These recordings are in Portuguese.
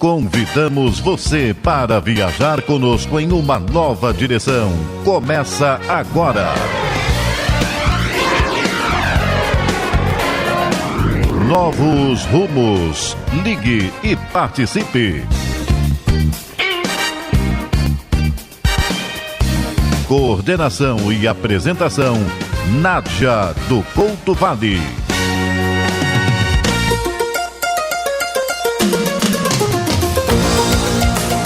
Convidamos você para viajar conosco em uma nova direção. Começa agora. Novos rumos. Ligue e participe. Coordenação e apresentação, Nádia do Couto Vale.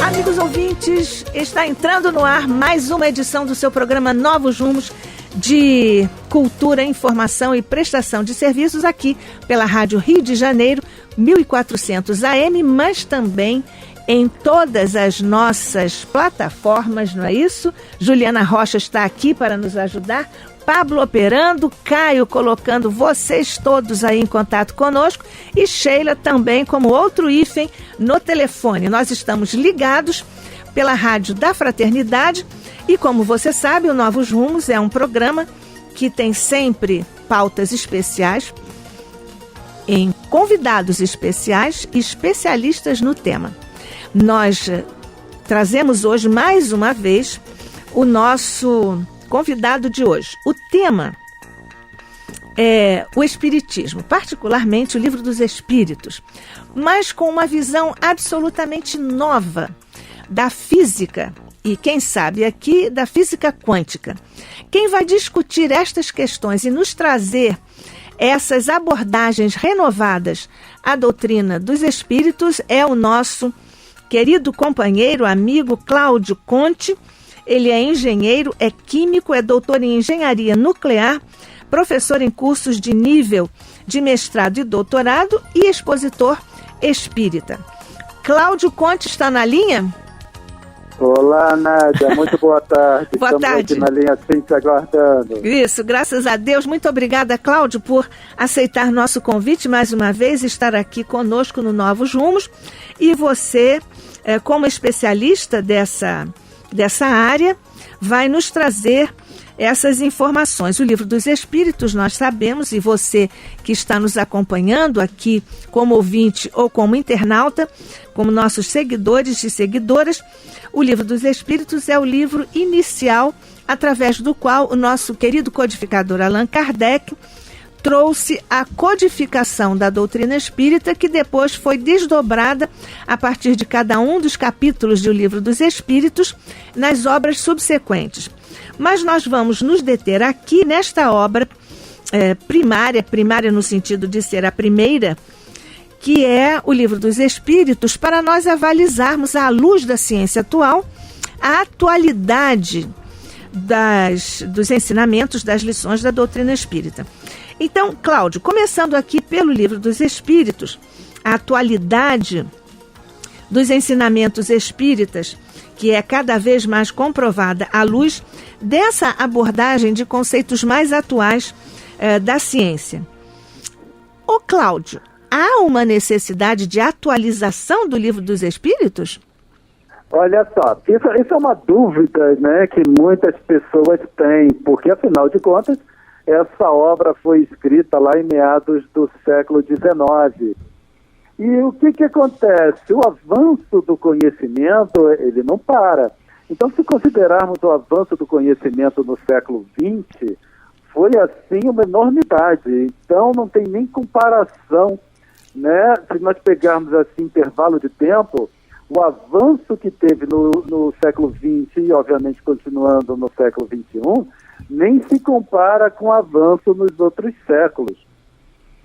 Amigos ouvintes, está entrando no ar mais uma edição do seu programa Novos Rumos, de cultura, informação e prestação de serviços aqui pela Rádio Rio de Janeiro, 1400 AM, mas também em todas as nossas plataformas, não é isso? Juliana Rocha está aqui para nos ajudar, Pablo operando, Caio colocando vocês todos aí em contato conosco e Sheila também como outro hífen no telefone. Nós estamos ligados pela Rádio da Fraternidade e, como você sabe, o Novos Rumos é um programa que tem sempre pautas especiais, em convidados especiais e especialistas no tema. Nós trazemos hoje, mais uma vez, o nosso convidado de hoje. O tema é o Espiritismo, particularmente o Livro dos Espíritos, mas com uma visão absolutamente nova da física e, quem sabe aqui, da física quântica. Quem vai discutir estas questões e nos trazer essas abordagens renovadas à doutrina dos espíritos é o nosso querido companheiro, amigo Cláudio Conte. Ele é engenheiro, é químico, é doutor em engenharia nuclear, professor em cursos de nível de mestrado e doutorado e expositor espírita. Cláudio Conte está na linha? Olá, Nádia, muito boa tarde. Boa tarde. Estamos aqui na linha assim, te aguardando. Isso, graças a Deus. Muito obrigada, Cláudio, por aceitar nosso convite mais uma vez, estar aqui conosco no Novos Rumos. E você, como especialista dessa área, vai nos trazer essas informações. O Livro dos Espíritos, nós sabemos, e você que está nos acompanhando aqui como ouvinte ou como internauta, como nossos seguidores e seguidoras, o Livro dos Espíritos é o livro inicial através do qual o nosso querido codificador Allan Kardec trouxe a codificação da doutrina espírita, que depois foi desdobrada a partir de cada um dos capítulos do Livro dos Espíritos nas obras subsequentes. Mas nós vamos nos deter aqui nesta obra primária no sentido de ser a primeira, que é o Livro dos Espíritos, para nós avalizarmos, à luz da ciência atual, a atualidade dos ensinamentos, das lições da doutrina espírita. Então, Cláudio, começando aqui pelo Livro dos Espíritos, a atualidade dos ensinamentos espíritas, que é cada vez mais comprovada à luz dessa abordagem de conceitos mais atuais da ciência. Ô Cláudio, há uma necessidade de atualização do Livro dos Espíritos? Olha só, isso é uma dúvida, né, que muitas pessoas têm, porque, afinal de contas, essa obra foi escrita lá em meados do século XIX. E o que acontece? O avanço do conhecimento, ele não para. Então, se considerarmos o avanço do conhecimento no século XX, foi, assim, uma enormidade. Então, não tem nem comparação, né? Se nós pegarmos, assim, intervalo de tempo, o avanço que teve no século XX e, obviamente, continuando no século XXI, nem se compara com o avanço nos outros séculos.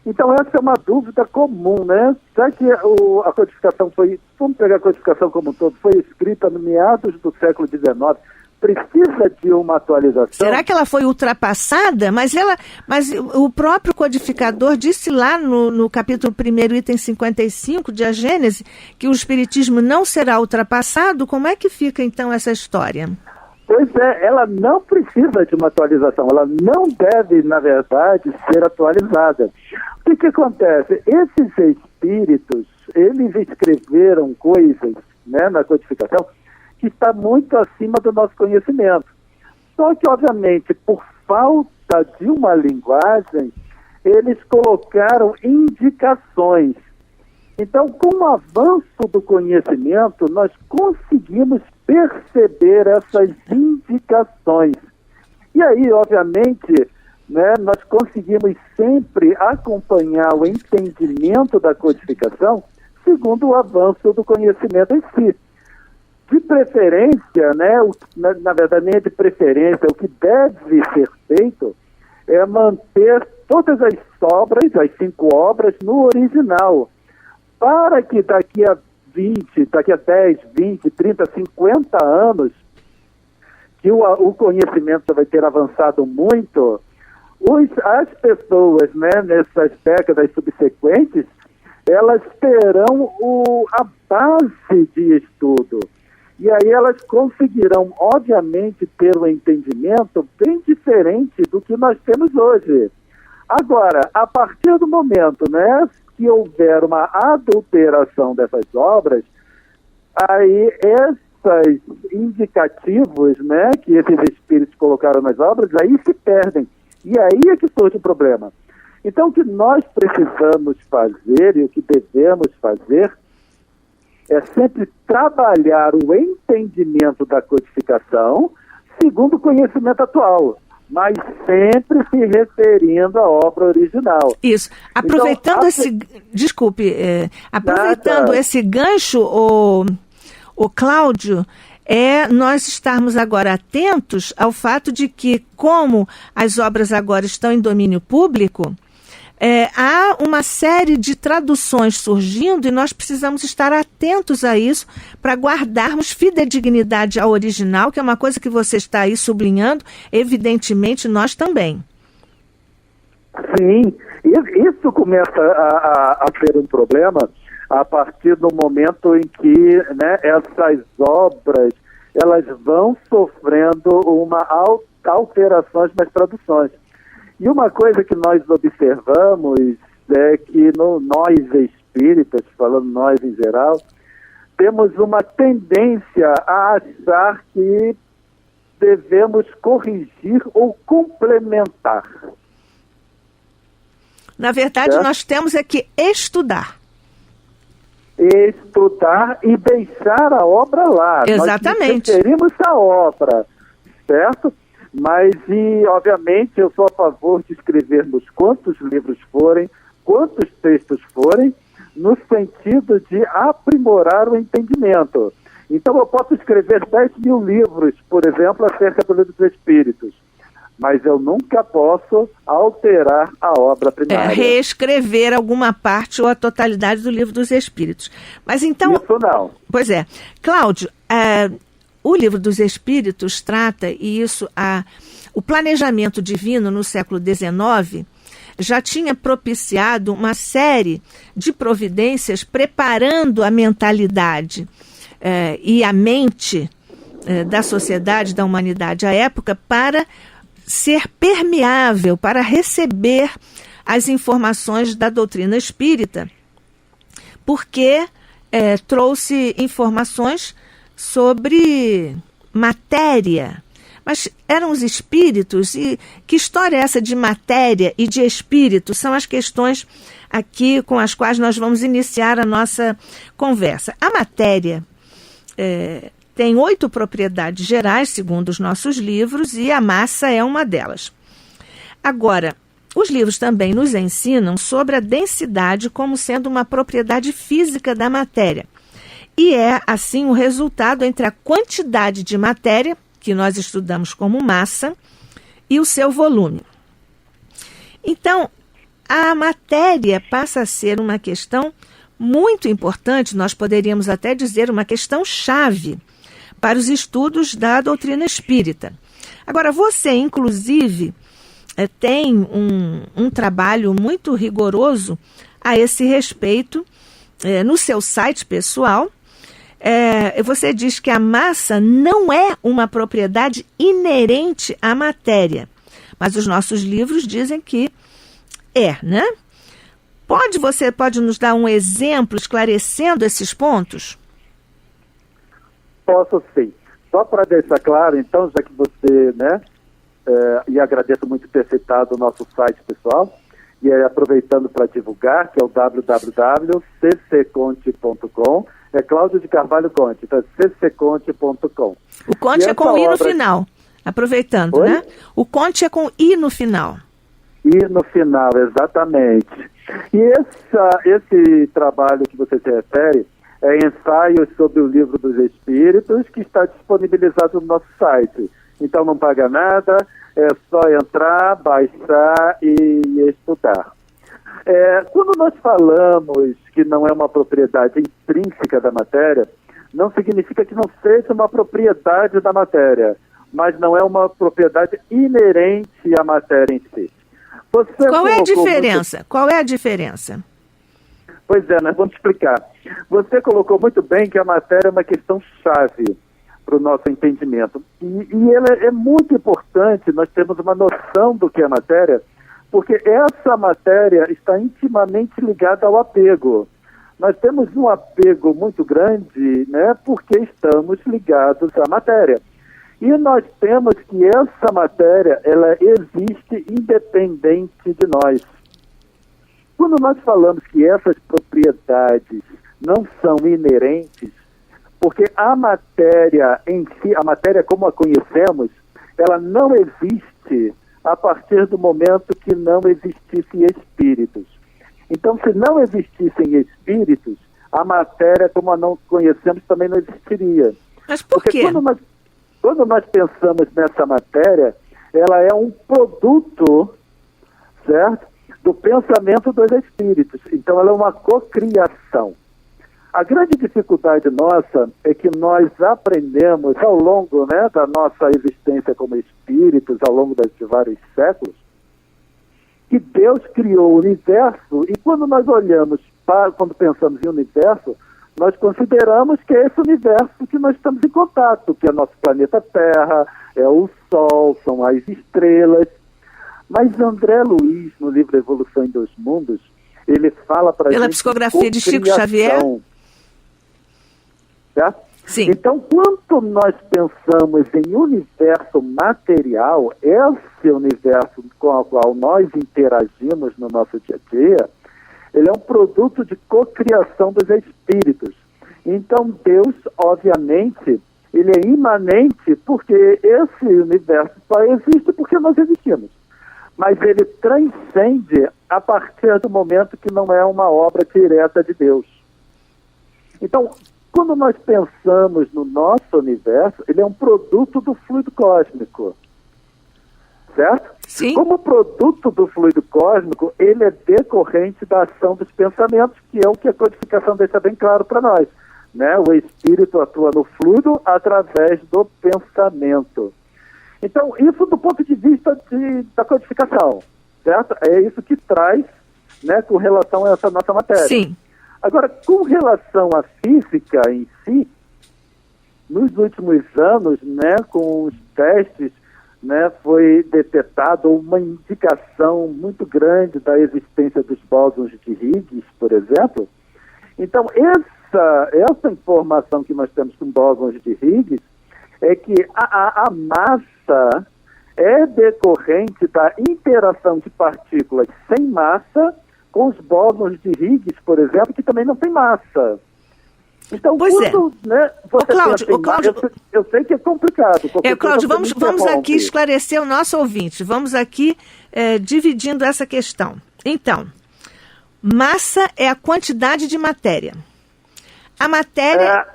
Então, essa é uma dúvida comum, né? Já que a codificação vamos pegar a codificação como um todo, foi escrita no meados do século XIX, precisa de uma atualização. Será que ela foi ultrapassada? Mas o próprio codificador disse lá no capítulo 1º, item 55 de A Gênese, que o Espiritismo não será ultrapassado. Como é que fica, então, essa história? Pois é, ela não precisa de uma atualização, ela não deve, na verdade, ser atualizada. O que acontece? Esses espíritos, eles escreveram coisas, né, na codificação que está muito acima do nosso conhecimento. Só que, obviamente, por falta de uma linguagem, eles colocaram indicações. Então, com o avanço do conhecimento, nós conseguimos perceber essas indicações. E aí, obviamente, né, nós conseguimos sempre acompanhar o entendimento da codificação segundo o avanço do conhecimento em si. De preferência, né, na verdade nem é de preferência, o que deve ser feito é manter todas as obras, as 5 obras, no original, para que daqui a 10, 20, 30, 50 anos, que o conhecimento vai ter avançado muito, as pessoas, né, nessas décadas subsequentes, elas terão a base de estudo. E aí elas conseguirão, obviamente, ter um entendimento bem diferente do que nós temos hoje. Agora, a partir do momento, né, que houver uma adulteração dessas obras, aí esses indicativos, né, que esses espíritos colocaram nas obras, aí se perdem. E aí é que surge o problema. Então, o que nós precisamos fazer e o que devemos fazer é sempre trabalhar o entendimento da codificação segundo o conhecimento atual, mas sempre se referindo à obra original. Isso. Aproveitando aproveitando esse gancho, o Cláudio, nós estarmos agora atentos ao fato de que, como as obras agora estão em domínio público, há uma série de traduções surgindo e nós precisamos estar atentos a isso para guardarmos fidedignidade ao original, que é uma coisa que você está aí sublinhando, evidentemente nós também. Sim, isso começa a ser um problema a partir do momento em que, né, essas obras elas vão sofrendo alterações nas traduções. E uma coisa que nós observamos é que nós espíritas, falando nós em geral, temos uma tendência a achar que devemos corrigir ou complementar. Na verdade, nós temos que estudar. Estudar e deixar a obra lá. Exatamente. Nós referimos a obra, certo? Mas, obviamente, eu sou a favor de escrevermos quantos livros forem, quantos textos forem, no sentido de aprimorar o entendimento. Então, eu posso escrever 10.000 livros, por exemplo, acerca do Livro dos Espíritos, mas eu nunca posso alterar a obra primária. Reescrever alguma parte ou a totalidade do Livro dos Espíritos. Mas então... Isso não. Pois é. Cláudio, o Livro dos Espíritos trata, e o planejamento divino no século XIX já tinha propiciado uma série de providências preparando a mentalidade e a mente da sociedade, da humanidade à época, para ser permeável, para receber as informações da doutrina espírita, porque trouxe informações sobre matéria. Mas eram os espíritos, e que história é essa de matéria e de espírito? São as questões aqui com as quais nós vamos iniciar a nossa conversa. A matéria tem 8 propriedades gerais, segundo os nossos livros, e a massa é uma delas. Agora, os livros também nos ensinam sobre a densidade como sendo uma propriedade física da matéria. E é, assim, o resultado entre a quantidade de matéria, que nós estudamos como massa, e o seu volume. Então, a matéria passa a ser uma questão muito importante, nós poderíamos até dizer uma questão-chave para os estudos da doutrina espírita. Agora, você, inclusive, tem um trabalho muito rigoroso a esse respeito no seu site pessoal. Você diz que a massa não é uma propriedade inerente à matéria, mas os nossos livros dizem que né? Você pode nos dar um exemplo esclarecendo esses pontos? Posso sim. Só para deixar claro, então, já que você, né, e agradeço muito ter citado o nosso site pessoal, e aí aproveitando para divulgar, que é o www.ccconte.com, é Cláudio de Carvalho Conte, então é ccconte.com. O Conte é com I no final, aproveitando, Oi? né? O Conte é com I no final. I no final, exatamente. E esse trabalho que você se refere é Ensaios sobre o Livro dos Espíritos, que está disponibilizado no nosso site. Então não paga nada, é só entrar, baixar e estudar. Quando nós falamos que não é uma propriedade intrínseca da matéria, não significa que não seja uma propriedade da matéria, mas não é uma propriedade inerente à matéria em si. Qual é a diferença? Qual é a diferença? Pois é, nós vamos explicar. Você colocou muito bem que a matéria é uma questão chave para o nosso entendimento. E ela é muito importante, nós temos uma noção do que é matéria, porque essa matéria está intimamente ligada ao apego. Nós temos um apego muito grande, né, porque estamos ligados à matéria. E nós temos que essa matéria, ela existe independente de nós. Quando nós falamos que essas propriedades não são inerentes, porque a matéria em si, a matéria como a conhecemos, ela não existe a partir do momento que não existissem espíritos. Então, se não existissem espíritos, a matéria como a não conhecemos também não existiria. Mas por quê? Porque quando nós pensamos nessa matéria, ela é um produto, certo? Do pensamento dos espíritos. Então, ela é uma cocriação. A grande dificuldade nossa é que nós aprendemos ao longo, né, da nossa existência como espíritos, ao longo de vários séculos, que Deus criou o universo e quando nós olhamos, quando pensamos em universo, nós consideramos que é esse universo que nós estamos em contato, que é nosso planeta Terra, é o Sol, são as estrelas. Mas André Luiz, no livro Evolução em Dois Mundos, ele fala para a gente... Pela psicografia de Chico Xavier? Certo? Sim. Então, quando nós pensamos em universo material, esse universo com o qual nós interagimos no nosso dia a dia, ele é um produto de cocriação dos espíritos. Então, Deus, obviamente, ele é imanente porque esse universo só existe porque nós existimos. Mas ele transcende a partir do momento que não é uma obra direta de Deus. Então, quando nós pensamos no nosso universo, ele é um produto do fluido cósmico, certo? Sim. Como produto do fluido cósmico, ele é decorrente da ação dos pensamentos, que é o que a codificação deixa bem claro para nós, né? O espírito atua no fluido através do pensamento. Então, isso do ponto de vista da codificação, certo? É isso que traz, né, com relação a essa nossa matéria. Sim. Agora, com relação à física em si, nos últimos anos, né, com os testes, né, foi detectado uma indicação muito grande da existência dos bósons de Higgs, por exemplo. Então, essa informação que nós temos com bósons de Higgs é que a massa é decorrente da interação de partículas sem massa com os bósons de Higgs, por exemplo, que também não tem massa. Então, né, você Cláudio, eu sei que é complicado. Cláudio, vamos aqui esclarecer o nosso ouvinte. Vamos aqui dividindo essa questão. Então, massa é a quantidade de matéria. A matéria...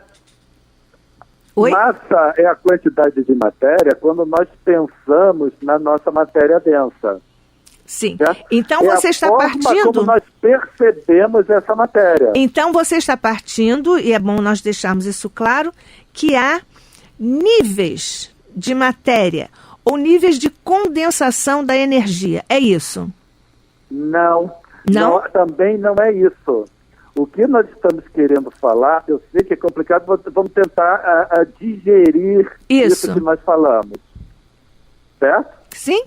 Oi? Massa é a quantidade de matéria quando nós pensamos na nossa matéria densa. Sim. Certo? Então você está partindo... como nós percebemos essa matéria. Então você está partindo, e é bom nós deixarmos isso claro, que há níveis de matéria ou níveis de condensação da energia. É isso? Não, também não é isso. O que nós estamos querendo falar, eu sei que é complicado, vamos tentar digerir isso que nós falamos. Certo? Sim.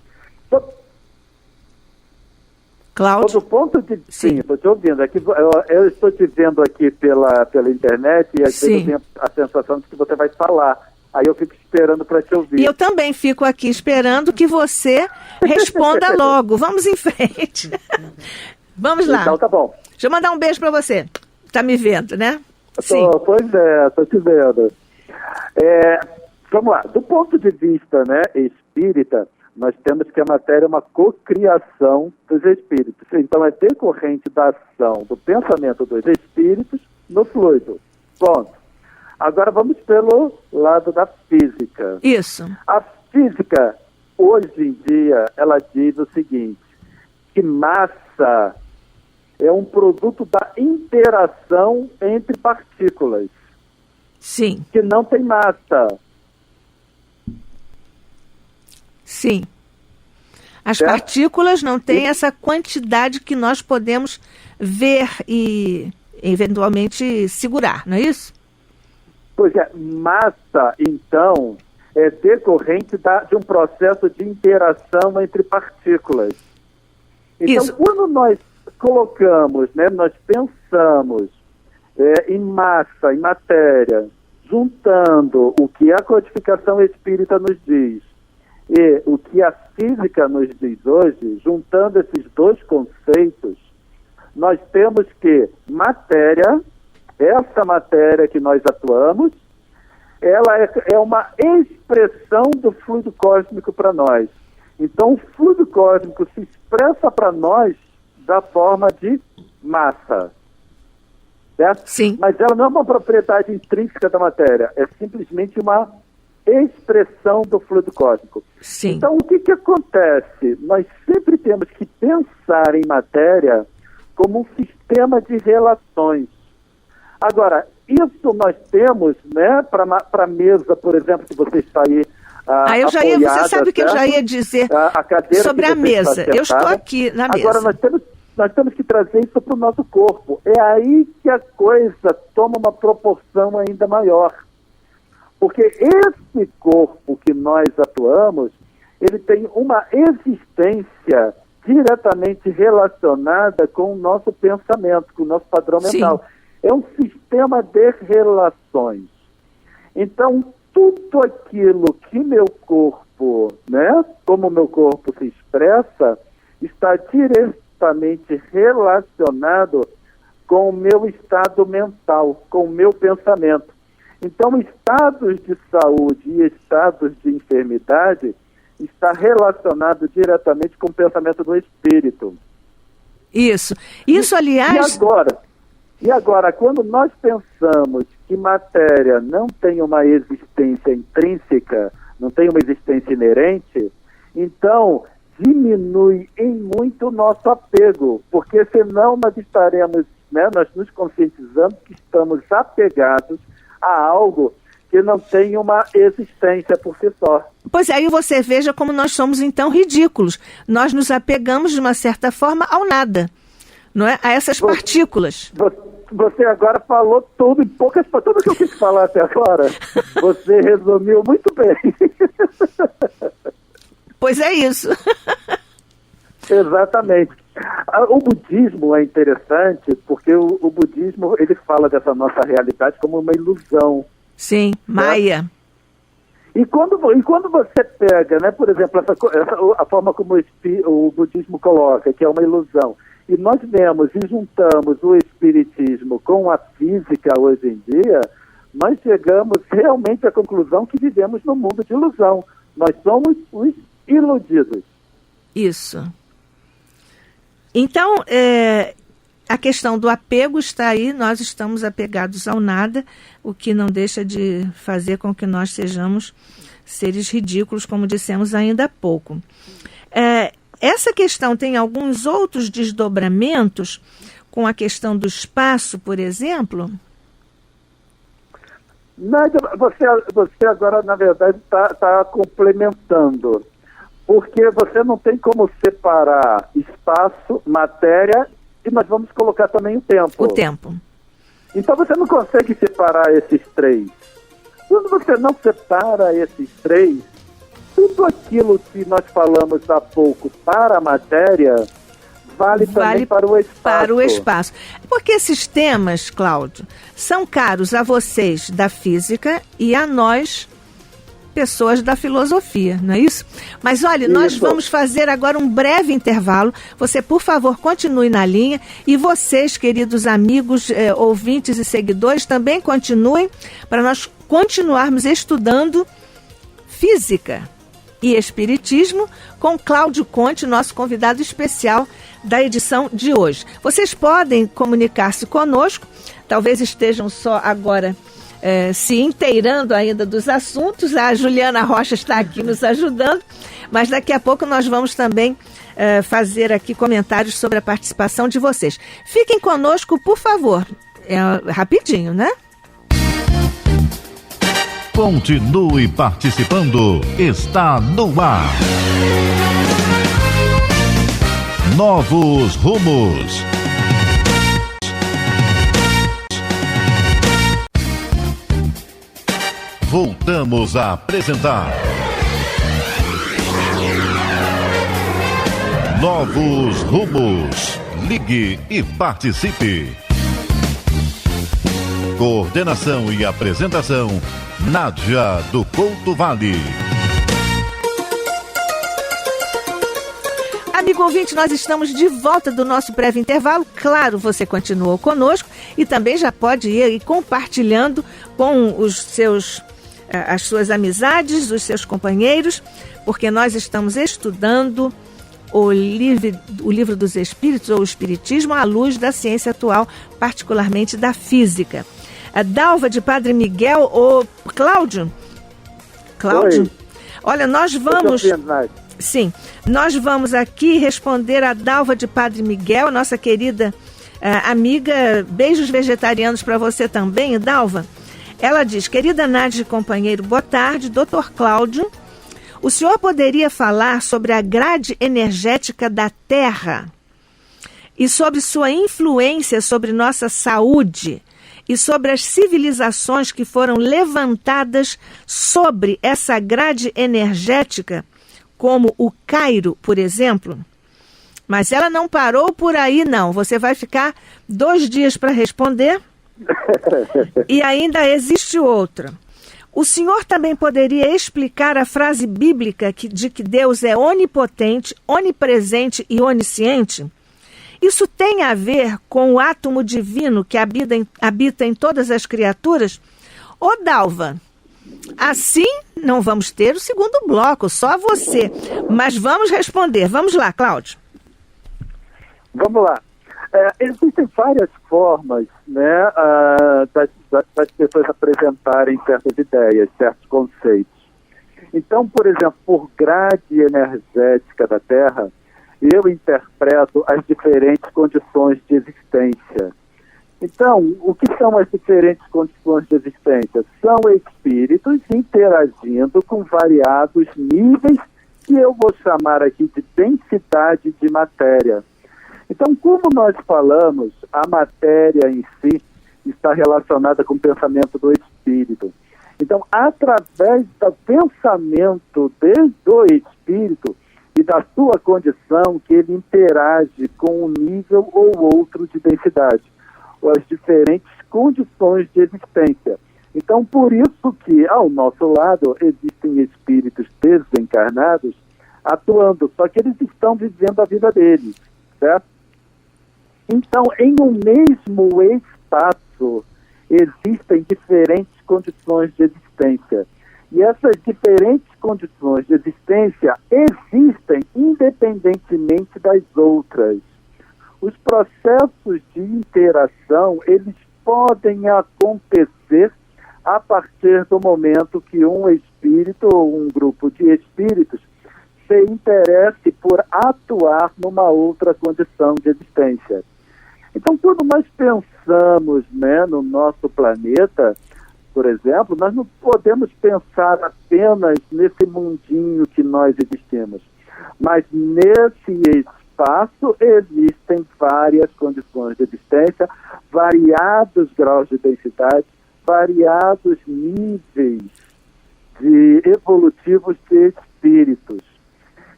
Cláudio? Do ponto de... Sim, estou te ouvindo. Aqui, eu estou te vendo aqui pela internet e às vezes eu tenho a sensação de que você vai falar Aí eu fico esperando para te ouvir. E eu também fico aqui esperando que você responda logo. Vamos em frente. Vamos lá. Então tá bom. Deixa eu mandar um beijo para você. Tá me vendo, né? Sim. Pois é, tô te vendo. Vamos lá. Do ponto de vista, né, espírita, nós temos que a matéria é uma cocriação dos espíritos. Então é decorrente da ação do pensamento dos espíritos no fluido. Ponto. Agora vamos pelo lado da física. Isso. A física, hoje em dia, ela diz o seguinte, que massa é um produto da interação entre partículas. Sim. Que não tem massa. Sim. As partículas não têm essa quantidade que nós podemos ver e eventualmente segurar, não é isso? Pois é, massa, então, é decorrente de um processo de interação entre partículas. Então, isso. Quando nós colocamos, né, nós pensamos em massa, em matéria, juntando o que a codificação espírita nos diz e o que a física nos diz hoje, juntando esses dois conceitos, nós temos que matéria, essa matéria que nós atuamos, ela é uma expressão do fluido cósmico para nós. Então, o fluido cósmico se expressa para nós da forma de massa. Certo? Sim. Mas ela não é uma propriedade intrínseca da matéria, é simplesmente uma expressão do fluido cósmico. Sim. Então, o que acontece? Nós sempre temos que pensar em matéria como um sistema de relações. Agora, isso nós temos, né, para a mesa, por exemplo, que você está aí você sabe que eu já ia dizer sobre a mesa. Eu estou aqui na mesa. Agora, nós temos que trazer isso para o nosso corpo. É aí que a coisa toma uma proporção ainda maior. Porque esse corpo que nós atuamos, ele tem uma existência diretamente relacionada com o nosso pensamento, com o nosso padrão mental. É um sistema de relações. Então, tudo aquilo que meu corpo, né, como meu corpo se expressa, está diretamente relacionado com o meu estado mental, com o meu pensamento. Então, estados de saúde e estados de enfermidade está relacionado diretamente com o pensamento do espírito. Isso, aliás... E agora, quando nós pensamos que matéria não tem uma existência intrínseca, não tem uma existência inerente, então diminui em muito o nosso apego, porque senão nós estaremos, né, nós nos conscientizamos que estamos apegados a algo que não tem uma existência por si só. Pois é, aí você veja como nós somos então ridículos. Nós nos apegamos de uma certa forma ao nada, não é? A essas partículas. Você agora falou tudo, em poucas palavras, tudo que eu quis falar até agora, você resumiu muito bem. Pois é isso. Exatamente. O budismo é interessante porque o budismo, ele fala dessa nossa realidade como uma ilusão. Sim, Maia. E quando você pega, né, por exemplo, a forma como o budismo coloca, que é uma ilusão, e nós vemos e juntamos o espiritismo com a física hoje em dia, nós chegamos realmente à conclusão que vivemos num mundo de ilusão. Nós somos os iludidos. Isso. Então, a questão do apego está aí, nós estamos apegados ao nada, o que não deixa de fazer com que nós sejamos seres ridículos, como dissemos ainda há pouco. Essa questão tem alguns outros desdobramentos, com a questão do espaço, por exemplo? Nádia, você agora, na verdade, está complementando, porque você não tem como separar espaço, matéria, e nós vamos colocar também o tempo. O tempo. Então você não consegue separar esses três. Quando você não separa esses três, tudo aquilo que nós falamos há pouco para a matéria vale também para o espaço. Para o espaço. Porque esses temas, Cláudio, são caros a vocês da física e a nós pessoas da filosofia, não é isso? Mas olha, nós vamos fazer agora um breve intervalo. Você, por favor, continue na linha, e vocês, queridos amigos, ouvintes e seguidores, também continuem, para nós continuarmos estudando física e espiritismo com Cláudio Conte, nosso convidado especial da edição de hoje. Vocês podem comunicar-se conosco, talvez estejam só agora se inteirando ainda dos assuntos. A Juliana Rocha está aqui nos ajudando, mas daqui a pouco nós vamos também fazer aqui comentários sobre a participação de vocês. Fiquem conosco, por favor. Rapidinho, né? Continue participando. Está no ar. Novos rumos. Voltamos a apresentar Novos Rumos. Ligue e participe. Coordenação e apresentação, Nádia do Couto Vale. Amigo ouvinte, nós estamos de volta do nosso breve intervalo. Claro, você continuou conosco e também já pode ir aí compartilhando com as suas amizades, os seus companheiros, porque nós estamos estudando o livro dos Espíritos, ou o Espiritismo, à luz da ciência atual, particularmente da física. A Dalva de Padre Miguel, ou Cláudio? Oi. Olha, nós vamos... Sim, nós vamos aqui responder a Dalva de Padre Miguel, nossa querida amiga. Beijos vegetarianos para você também, Dalva. Ela diz: querida Nádia e companheiro, boa tarde, Dr. Cláudio. O senhor poderia falar sobre a grade energética da Terra e sobre sua influência sobre nossa saúde e sobre as civilizações que foram levantadas sobre essa grade energética, como o Cairo, por exemplo? Mas ela não parou por aí, não. Você vai ficar 2 dias para responder. E ainda existe outra. O senhor também poderia explicar a frase bíblica de que Deus é onipotente, onipresente e onisciente? Isso tem a ver com o átomo divino que habita em todas as criaturas? Ô Dalva, assim não vamos ter o segundo bloco, só você. Mas vamos responder. Vamos lá, Cláudio. Vamos lá. Existem várias formas, né, das pessoas apresentarem certas ideias, certos conceitos. Então, por exemplo, por grade energética da Terra, eu interpreto as diferentes condições de existência. Então, o que são as diferentes condições de existência? São espíritos interagindo com variados níveis que eu vou chamar aqui de densidade de matéria. Então, como nós falamos, a matéria em si está relacionada com o pensamento do espírito. Então, através do pensamento do espírito e da sua condição, que ele interage com um nível ou outro de densidade, ou as diferentes condições de existência. Então, por isso que, ao nosso lado, existem espíritos desencarnados atuando, só que eles estão vivendo a vida deles, certo? Então, em um mesmo espaço, existem diferentes condições de existência. E essas diferentes condições de existência existem independentemente das outras. Os processos de interação, eles podem acontecer a partir do momento que um espírito ou um grupo de espíritos se interesse por atuar numa outra condição de existência. Então, quando nós pensamos, né, no nosso planeta, por exemplo, nós não podemos pensar apenas nesse mundinho que nós existimos, mas nesse espaço existem várias condições de existência, variados graus de densidade, variados níveis evolutivos de espíritos.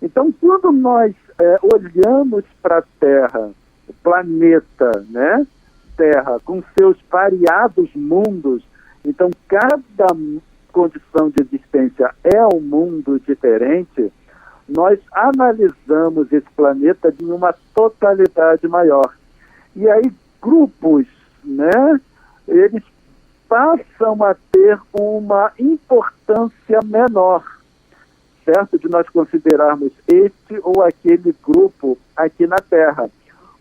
Então, quando nós olhamos para a Terra, o planeta, né, Terra, com seus variados mundos, então cada condição de existência é um mundo diferente, nós analisamos esse planeta em uma totalidade maior. E aí grupos, né, eles passam a ter uma importância menor, certo? De nós considerarmos este ou aquele grupo aqui na Terra.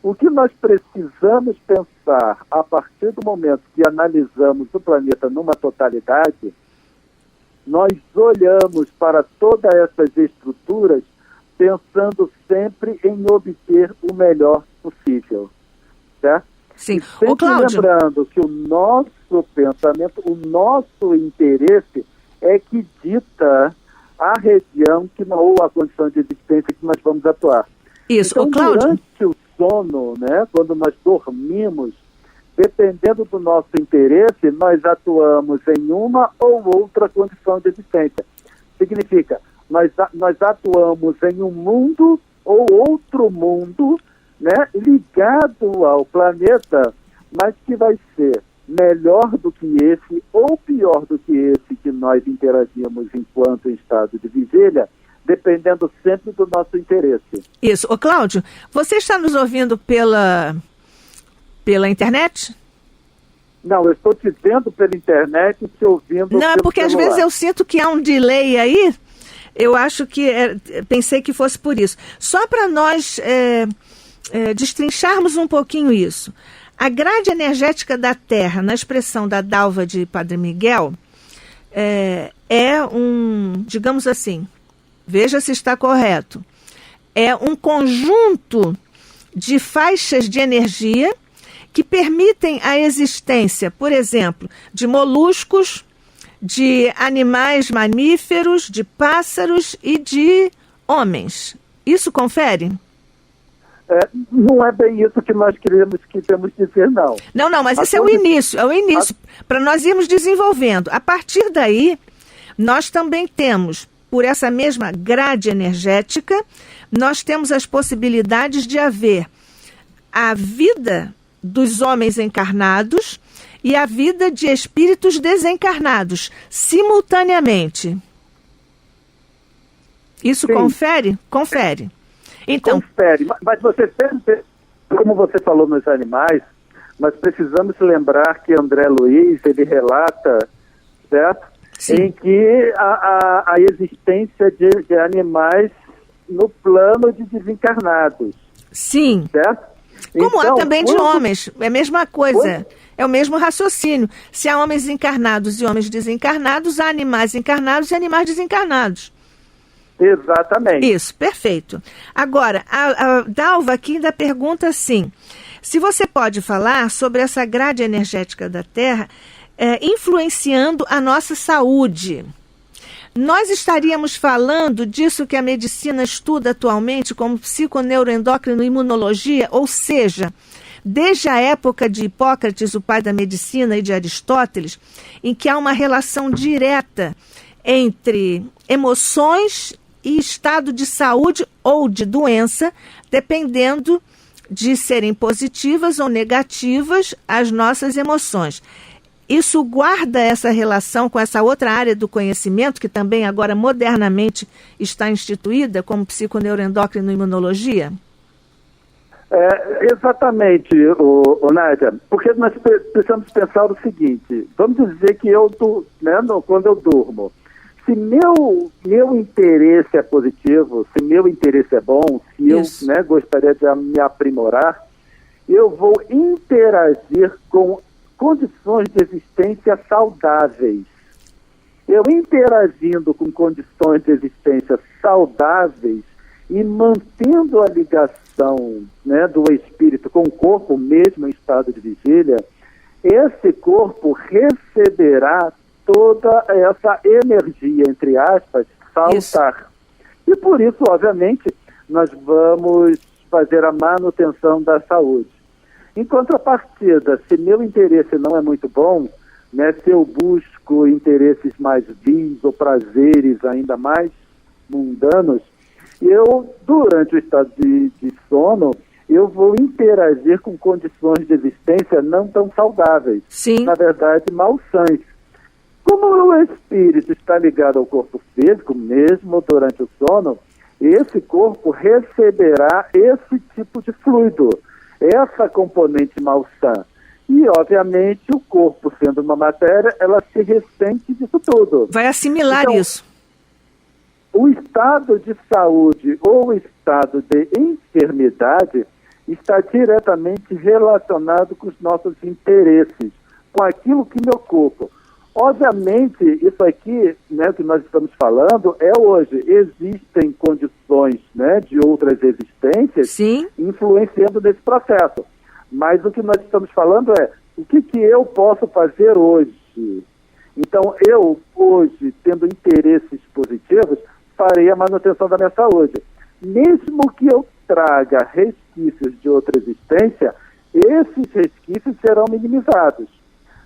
O que nós precisamos pensar a partir do momento que analisamos o planeta numa totalidade, nós olhamos para todas essas estruturas pensando sempre em obter o melhor possível, certo? Sim. E sempre Cláudio, lembrando que o nosso pensamento, o nosso interesse é que dita a região ou a condição de existência que nós vamos atuar. isso. Então, Cláudio, durante o sono, né, quando nós dormimos, dependendo do nosso interesse, nós atuamos em uma ou outra condição de existência. Significa, nós atuamos em um mundo ou outro mundo, né, ligado ao planeta, mas que vai ser melhor do que esse ou pior do que esse que nós interagimos enquanto em estado de vigília, dependendo sempre do nosso interesse. isso. Cláudio, você está nos ouvindo pela internet? Não, eu estou te vendo pela internet e te ouvindo Não, é pelo porque às celular. vezes eu sinto que há um delay aí. Eu acho que pensei que fosse por isso. Só para nós destrincharmos um pouquinho isso. A grade energética da Terra, na expressão da Dalva de Padre Miguel, é um, digamos assim, veja se está correto, é um conjunto de faixas de energia que permitem a existência, por exemplo, de moluscos, de animais mamíferos, de pássaros e de homens. Isso confere? Não é bem isso que nós queremos dizer, não. Não, mas esse é o início, para nós irmos desenvolvendo. A partir daí, nós também temos, por essa mesma grade energética, nós temos as possibilidades de haver a vida dos homens encarnados e a vida de espíritos desencarnados, simultaneamente. Isso Sim. Confere? Confere. Então, Confere, mas você sempre, como você falou nos animais, nós precisamos lembrar que André Luiz, ele relata, certo? Sim. Em que a existência de animais no plano de desencarnados. sim. Certo? Como então, há também de homens, é a mesma coisa, é o mesmo raciocínio. Se há homens encarnados e homens desencarnados, há animais encarnados e animais desencarnados. Exatamente. Isso, perfeito. Agora, a Dalva aqui ainda pergunta assim, se você pode falar sobre essa grade energética da Terra influenciando a nossa saúde. Nós estaríamos falando disso que a medicina estuda atualmente como psiconeuroendócrino e imunologia, ou seja, desde a época de Hipócrates, o pai da medicina, e de Aristóteles, em que há uma relação direta entre emoções e estado de saúde ou de doença, dependendo de serem positivas ou negativas as nossas emoções. Isso guarda essa relação com essa outra área do conhecimento, que também agora modernamente está instituída como psiconeuroendócrino e imunologia? Exatamente, Nádia, porque nós precisamos pensar o seguinte, vamos dizer que quando eu durmo, se meu interesse é positivo, se meu interesse é bom, se Isso. eu gostaria de me aprimorar, eu vou interagir com condições de existência saudáveis. Eu interagindo com condições de existência saudáveis e mantendo a ligação, do espírito com o corpo, mesmo em estado de vigília, esse corpo receberá toda essa energia, entre aspas, saltar. Isso. E por isso, obviamente, nós vamos fazer a manutenção da saúde. Em contrapartida, se meu interesse não é muito bom, se eu busco interesses mais vis ou prazeres ainda mais mundanos, eu, durante o estado de sono, eu vou interagir com condições de existência não tão saudáveis. Sim. Na verdade, malsãs. Como o espírito está ligado ao corpo físico, mesmo durante o sono, esse corpo receberá esse tipo de fluido, essa componente malsã. E, obviamente, o corpo, sendo uma matéria, ela se ressente disso tudo. Vai assimilar então, isso. O estado de saúde ou o estado de enfermidade está diretamente relacionado com os nossos interesses, com aquilo que me ocupa. Obviamente, isso aqui, né, que nós estamos falando, é hoje. Existem condições, né, de outras existências Sim. influenciando nesse processo. Mas o que nós estamos falando é o que eu posso fazer hoje. Então, eu, hoje, tendo interesses positivos, farei a manutenção da minha saúde. Mesmo que eu traga resquícios de outra existência, esses resquícios serão minimizados.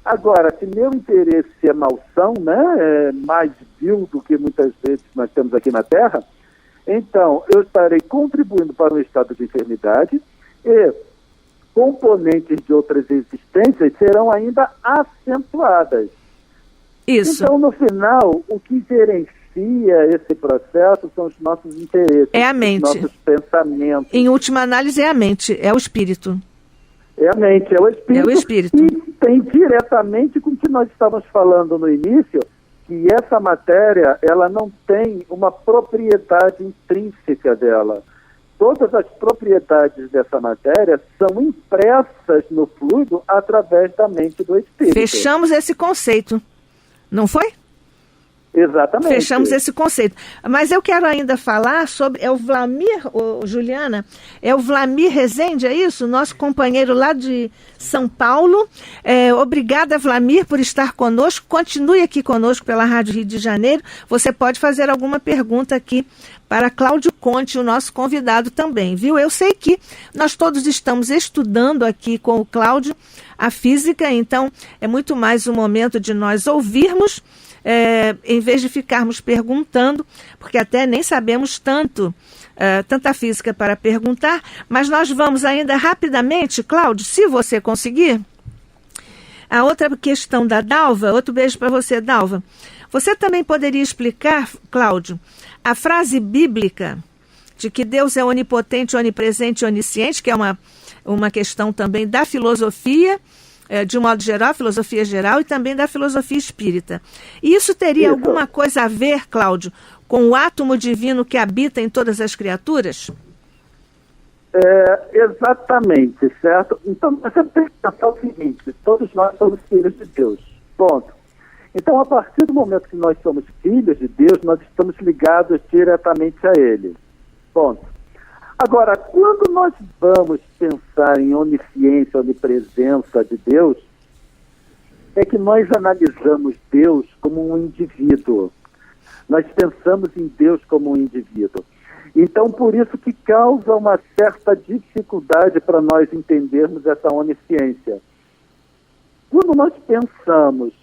Agora, se meu interesse é malsão, né, é mais vil do que muitas vezes nós temos aqui na Terra, então eu estarei contribuindo para um estado de enfermidade e componentes de outras existências serão ainda acentuadas. Isso. Então, no final, o que gerencia esse processo são os nossos interesses, É a mente. os nossos pensamentos. Em última análise, é a mente, é o espírito. É a mente, é o espírito. É o espírito. E tem diretamente com o que nós estávamos falando no início, que essa matéria, ela não tem uma propriedade intrínseca dela. Todas as propriedades dessa matéria são impressas no fluido através da mente do espírito. Fechamos esse conceito, não foi? Exatamente. Fechamos esse conceito. Mas eu quero ainda falar sobre, é o Vlamir, Juliana, é o Vlamir Rezende, é isso? Nosso companheiro lá de São Paulo. Obrigada, Vlamir, por estar conosco. Continue aqui conosco pela Rádio Rio de Janeiro. Você pode fazer alguma pergunta aqui para Cláudio Conte, o nosso convidado também, viu? Eu sei que nós todos estamos estudando aqui com o Cláudio a física, então é muito mais um momento de nós ouvirmos, em vez de ficarmos perguntando, porque até nem sabemos tanta física para perguntar, mas nós vamos ainda rapidamente, Cláudio, se você conseguir. A outra questão da Dalva, outro beijo para você, Dalva. Você também poderia explicar, Cláudio, a frase bíblica de que Deus é onipotente, onipresente e onisciente, que é uma questão também da filosofia, de um modo geral, filosofia geral, e também da filosofia espírita. E isso teria alguma coisa a ver, Cláudio, com o átomo divino que habita em todas as criaturas? Exatamente, certo? Então, você tem que pensar o seguinte, todos nós somos filhos de Deus, ponto. Então, a partir do momento que nós somos filhos de Deus, nós estamos ligados diretamente a Ele, ponto. Agora, quando nós vamos pensar em onisciência, onipresença de Deus, é que nós analisamos Deus como um indivíduo. Nós pensamos em Deus como um indivíduo. Então, por isso que causa uma certa dificuldade para nós entendermos essa onisciência. Quando nós pensamos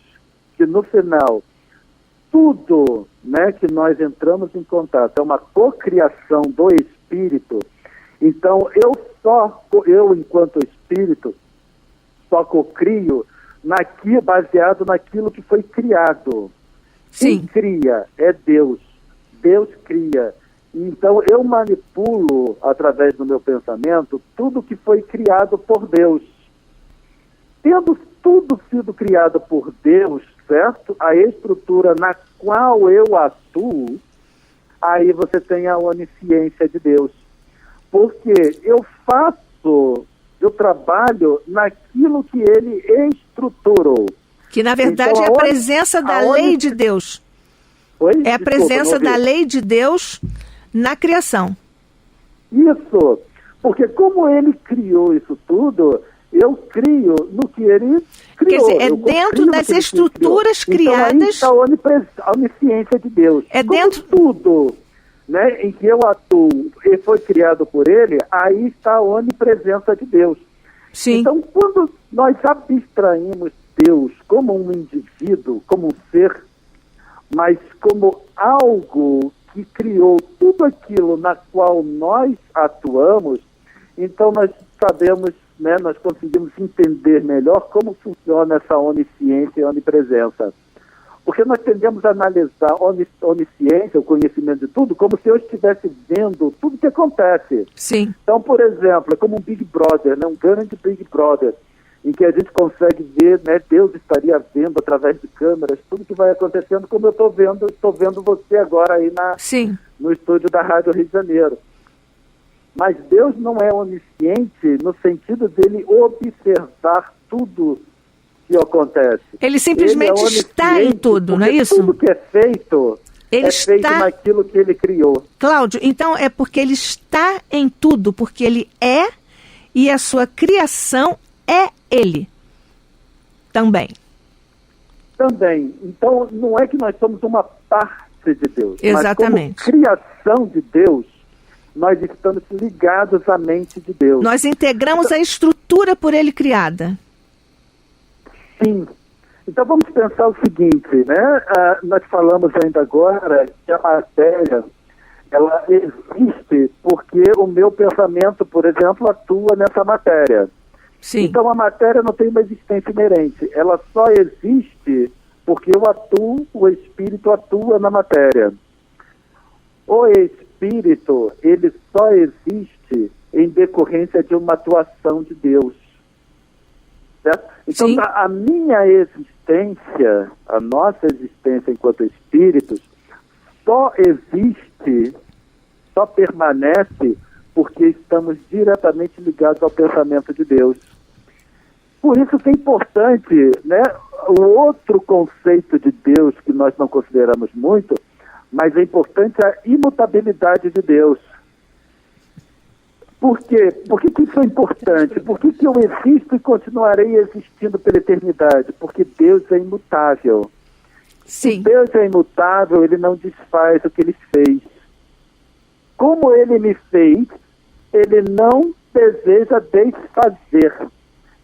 que, no final, tudo, né, que nós entramos em contato é uma cocriação do Espírito, então eu enquanto Espírito, só cocrio baseado naquilo que foi criado. Sim. Quem cria é Deus. Deus cria. Então eu manipulo, através do meu pensamento, tudo que foi criado por Deus. Tendo tudo sido criado por Deus, certo? A estrutura na qual eu atuo, aí você tem a onisciência de Deus. Porque eu trabalho naquilo que ele estruturou. Que na verdade então, é a presença da lei de Deus. Oi? É a presença da lei de Deus na criação. Isso, porque como ele criou isso tudo, eu crio no que ele criou. Quer dizer, é dentro das estruturas criadas. Então aí está a onisciência de Deus. É como dentro tudo, né, em que eu atuo e foi criado por ele, aí está a onipresença de Deus. Sim. Então, quando nós abstraímos Deus como um indivíduo, como um ser, mas como algo que criou tudo aquilo na qual nós atuamos, então nós sabemos, né, nós conseguimos entender melhor como funciona essa onisciência e onipresença. Porque nós tendemos a analisar onisciência, o conhecimento de tudo, como se eu estivesse vendo tudo que acontece. Sim. Então, por exemplo, é como um Big Brother, né? Um grande Big Brother, em que a gente consegue ver, né? Deus estaria vendo através de câmeras tudo que vai acontecendo, como eu estou vendo você agora aí no estúdio da Rádio Rio de Janeiro. Mas Deus não é onisciente no sentido dele observar tudo que acontece. Ele simplesmente está em tudo, não é isso? Tudo que é feito feito naquilo que ele criou. Cláudio, então é porque ele está em tudo, porque ele é e a sua criação é ele também. Também. Então não é que nós somos uma parte de Deus. Exatamente. Mas como criação de Deus, nós estamos ligados à mente de Deus. Nós integramos a estrutura por ele criada. Sim. Então vamos pensar o seguinte, né? Nós falamos ainda agora que a matéria, ela existe porque o meu pensamento, por exemplo, atua nessa matéria. Sim. Então a matéria não tem uma existência inerente, ela só existe porque eu atuo, o espírito atua na matéria. O espírito, ele só existe em decorrência de uma atuação de Deus. Certo? Então, a minha existência, a nossa existência enquanto espíritos, só existe, só permanece porque estamos diretamente ligados ao pensamento de Deus. Por isso que é importante, né, o outro conceito de Deus que nós não consideramos muito, mas é importante a imutabilidade de Deus. Por quê? Por que isso é importante? Por que eu existo e continuarei existindo pela eternidade? Porque Deus é imutável. Sim. Se Deus é imutável, ele não desfaz o que ele fez. Como ele me fez, ele não deseja desfazer.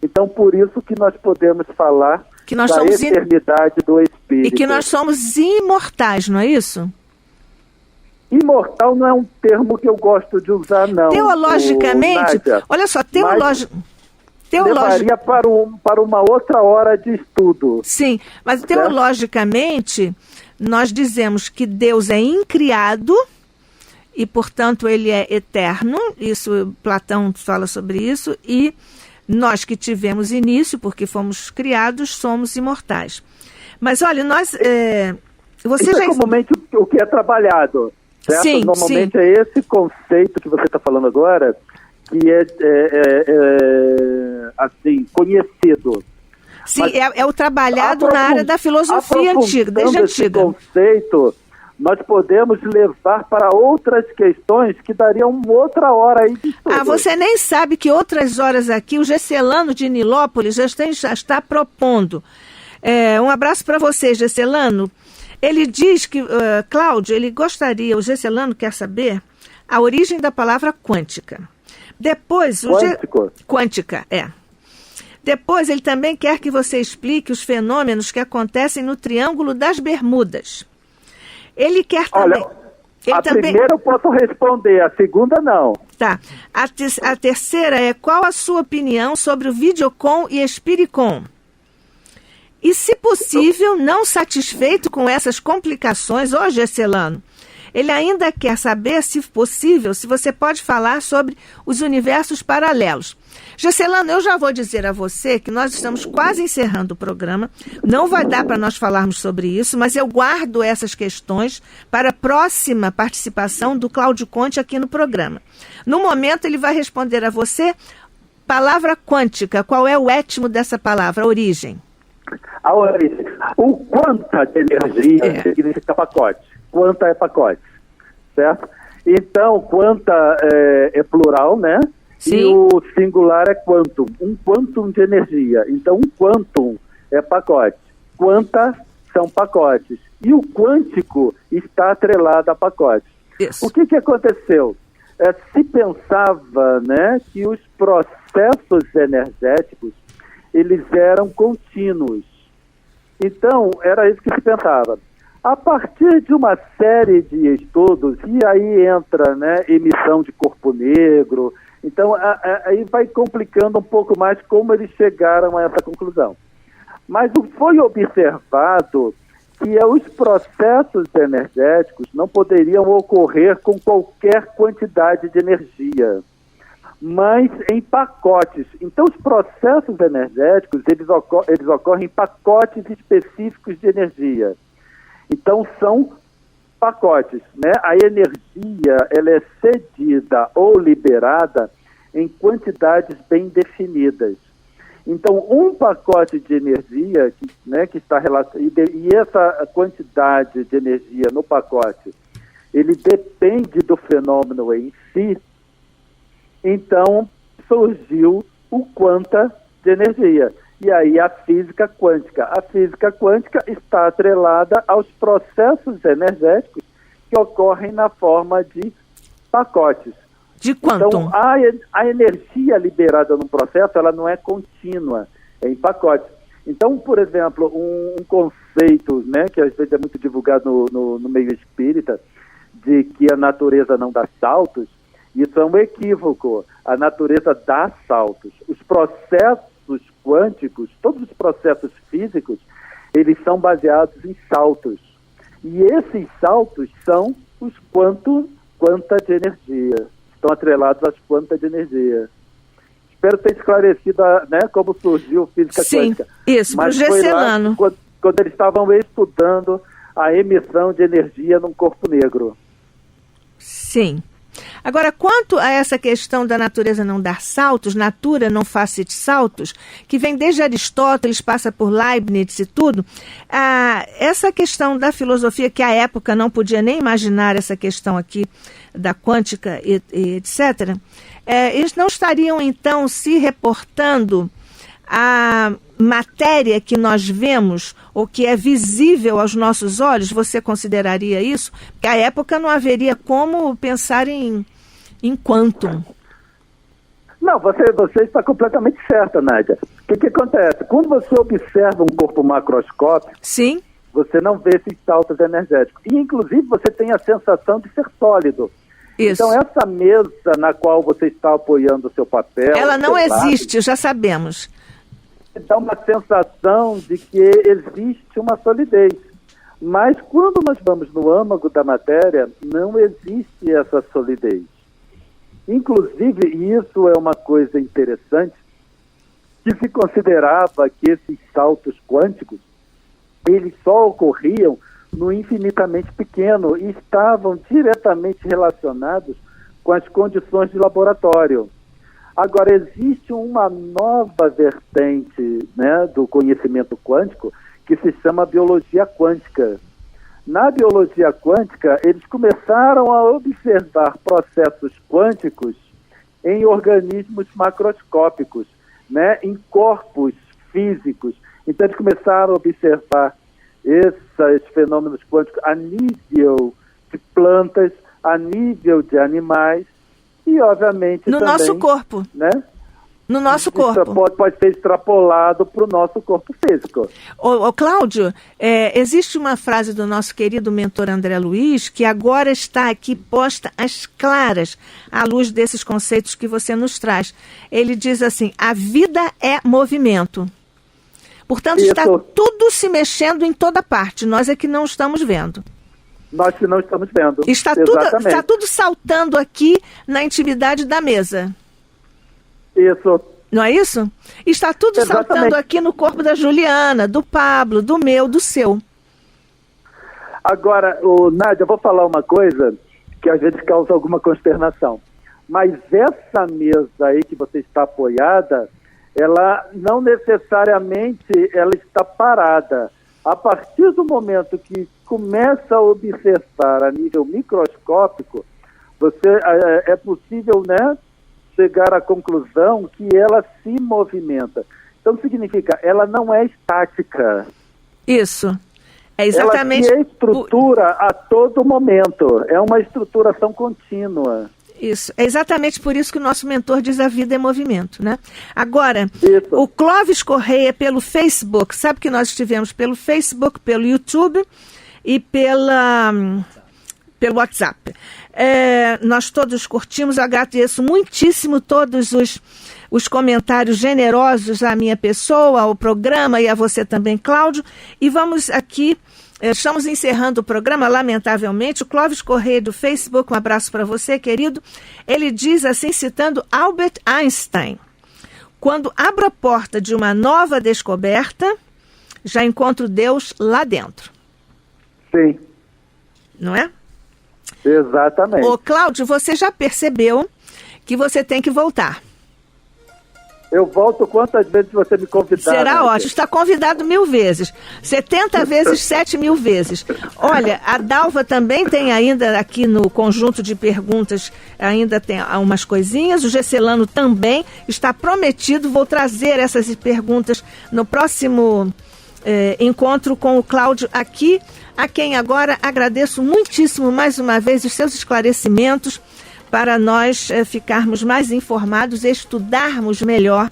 Então, por isso que nós podemos falar que nós da somos eternidade do Espírito. E que nós somos imortais, não é isso? Imortal não é um termo que eu gosto de usar, não. Teologicamente, olha só, levaria para uma outra hora de estudo. Sim, mas teologicamente, nós dizemos que Deus é incriado e, portanto, ele é eterno. Isso, Platão fala sobre isso. E nós que tivemos início, porque fomos criados, somos imortais. Mas, olha, nós... Isso é comumente o que é trabalhado. Certo? Sim, normalmente é esse conceito que você está falando agora que é assim, conhecido. Sim, é o trabalhado na área da filosofia antiga, desde antiga. Esse conceito, nós podemos levar para outras questões que dariam outra hora aí de estudo. Você nem sabe que outras horas aqui, o Gesselano de Nilópolis já está propondo. Um abraço para você, Gesselano. Ele diz que, Cláudio, ele gostaria, o Gesselano quer saber a origem da palavra quântica. Depois, quântica, Depois, ele também quer que você explique os fenômenos que acontecem no Triângulo das Bermudas. Ele quer também... Olha, primeira eu posso responder, a segunda não. Tá. A terceira é: qual a sua opinião sobre o Videocon e Espiricon? E, se possível, não satisfeito com essas complicações, Gesselano, ele ainda quer saber, se possível, se você pode falar sobre os universos paralelos. Gesselano, eu já vou dizer a você que nós estamos quase encerrando o programa. Não vai dar para nós falarmos sobre isso, mas eu guardo essas questões para a próxima participação do Cláudio Conte aqui no programa. No momento, ele vai responder a você, palavra quântica, qual é o étimo dessa palavra, a origem? A origem. O quanta de energia significa pacote. Quanta é pacote, certo? Então, quanta é plural, né? Sim. E o singular é quantum. Um quantum de energia. Então, um quantum é pacote. Quanta são pacotes. E o quântico está atrelado a pacotes. Isso. O que aconteceu? Se pensava, né, que os processos energéticos eles eram contínuos. Então, era isso que se pensava. A partir de uma série de estudos, e aí entra, né, emissão de corpo negro, então aí vai complicando um pouco mais como eles chegaram a essa conclusão. Mas foi observado que os processos energéticos não poderiam ocorrer com qualquer quantidade de energia, mas em pacotes. Então, os processos energéticos, eles ocorrem em pacotes específicos de energia. Então, são pacotes, né? A energia, ela é cedida ou liberada em quantidades bem definidas. Então, um pacote de energia, que está relacionado, e essa quantidade de energia no pacote, ele depende do fenômeno em si. Então, surgiu o quanta de energia. E aí a física quântica. A física quântica está atrelada aos processos energéticos que ocorrem na forma de pacotes. De quantum. Então, a energia liberada no processo, ela não é contínua, é em pacotes. Então, por exemplo, um conceito, né, que às vezes é muito divulgado no meio espírita, de que a natureza não dá saltos, isso é um equívoco. A natureza dá saltos. Os processos quânticos, todos os processos físicos, eles são baseados em saltos. E esses saltos são os quanta de energia. Estão atrelados às quantas de energia. Espero ter esclarecido como surgiu física quântica. Sim, isso, para o Gesselano. Quando eles estavam estudando a emissão de energia num corpo negro. Sim. Agora, quanto a essa questão da natureza não dar saltos, natura não facit saltos, que vem desde Aristóteles, passa por Leibniz e tudo, essa questão da filosofia, que à época não podia nem imaginar essa questão aqui da quântica e etc., eles não estariam, então, se reportando a matéria que nós vemos, ou que é visível aos nossos olhos? Você consideraria isso? Porque à época não haveria como pensar em quantum. Não, você está completamente certa, Nádia. O que acontece? Quando você observa um corpo macroscópico, sim, você não vê esses saltos energéticos. E, inclusive, você tem a sensação de ser sólido. Isso. Então, essa mesa na qual você está apoiando o seu papel... Ela não existe, já sabemos. Dá uma sensação de que existe uma solidez. Mas quando nós vamos no âmago da matéria, não existe essa solidez. Inclusive, isso é uma coisa interessante, que se considerava que esses saltos quânticos, eles só ocorriam no infinitamente pequeno e estavam diretamente relacionados com as condições de laboratório. Agora, existe uma nova vertente, né, do conhecimento quântico que se chama biologia quântica. Na biologia quântica, eles começaram a observar processos quânticos em organismos macroscópicos, né, em corpos físicos. Então, eles começaram a observar esses fenômenos quânticos a nível de plantas, a nível de animais, e, obviamente, no também, nosso corpo. Né? No nosso corpo. Pode ser extrapolado para o nosso corpo físico. Ô, Cláudio, existe uma frase do nosso querido mentor André Luiz, que agora está aqui posta às claras, à luz desses conceitos que você nos traz. Ele diz assim: a vida é movimento. Portanto, está tudo se mexendo em toda parte. Nós é que não estamos vendo. Nós que não estamos vendo. Está tudo saltando aqui na intimidade da mesa. Isso. Não é isso? Está tudo saltando aqui no corpo da Juliana, do Pablo, do meu, do seu. Agora, Nádia, eu vou falar uma coisa que às vezes causa alguma consternação. Mas essa mesa aí que você está apoiada, ela não necessariamente ela está parada. A partir do momento que começa a observar a nível microscópico, é possível, né, chegar à conclusão que ela se movimenta. Então significa, ela não é estática. Isso. É exatamente. Ela se estrutura a todo momento. É uma estruturação contínua. Isso. É exatamente por isso que o nosso mentor diz a vida é movimento, né? Agora, isso. O Clóvis Correia pelo Facebook, sabe que nós estivemos pelo Facebook, pelo YouTube e pelo WhatsApp. Nós todos curtimos, eu agradeço muitíssimo todos os comentários generosos à minha pessoa, ao programa e a você também, Cláudio. E vamos aqui, estamos encerrando o programa, lamentavelmente. O Clóvis Correia do Facebook, um abraço para você, querido. Ele diz assim, citando Albert Einstein: quando abro a porta de uma nova descoberta, já encontro Deus lá dentro. Sim. Não é? Exatamente. Ô, Cláudio, você já percebeu que você tem que voltar? Eu volto quantas vezes você me convidar. Será ótimo. Está convidado 1000 vezes. 70 vezes 7.000 vezes. Olha, a Dalva também tem ainda aqui no conjunto de perguntas, ainda tem umas coisinhas. O Gesselano também está prometido. Vou trazer essas perguntas no próximo encontro com o Cláudio aqui, a quem agora agradeço muitíssimo mais uma vez os seus esclarecimentos, para nós ficarmos mais informados e estudarmos melhor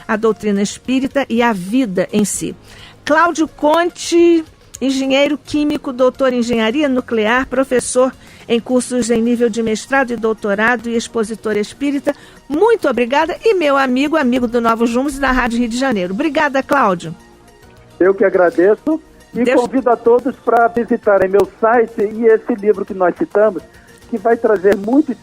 a doutrina espírita e a vida em si. Cláudio Conte, engenheiro químico, doutor em engenharia nuclear, professor em cursos em nível de mestrado e doutorado e expositor espírita, muito obrigada. E meu amigo do Novos Rumos da Rádio Rio de Janeiro. Obrigada, Cláudio. Eu que agradeço e convido a todos para visitarem meu site e esse livro que nós citamos, que vai trazer muitos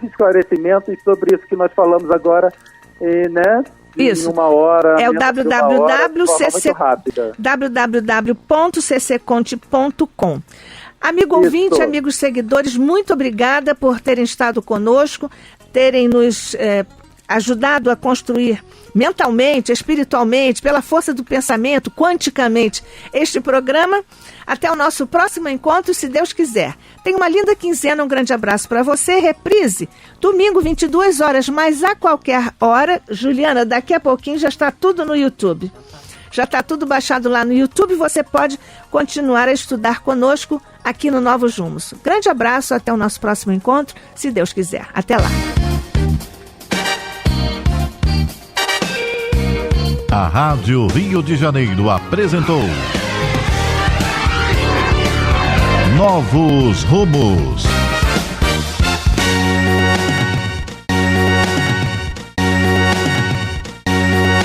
esclarecimentos sobre isso que nós falamos agora, né? Isso. Em uma hora. É o www.ccconte.com. Amigo ouvinte, amigos seguidores, muito obrigada por terem estado conosco, terem nos ajudado a construir mentalmente, espiritualmente, pela força do pensamento, quanticamente, este programa. Até o nosso próximo encontro, se Deus quiser. Tenha uma linda quinzena, um grande abraço para você. Reprise, domingo, 22 horas, mas a qualquer hora. Juliana, daqui a pouquinho já está tudo no YouTube. Já está tudo baixado lá no YouTube. Você pode continuar a estudar conosco aqui no Novos Rumos. Grande abraço, até o nosso próximo encontro, se Deus quiser. Até lá. A Rádio Rio de Janeiro apresentou Novos Rumos.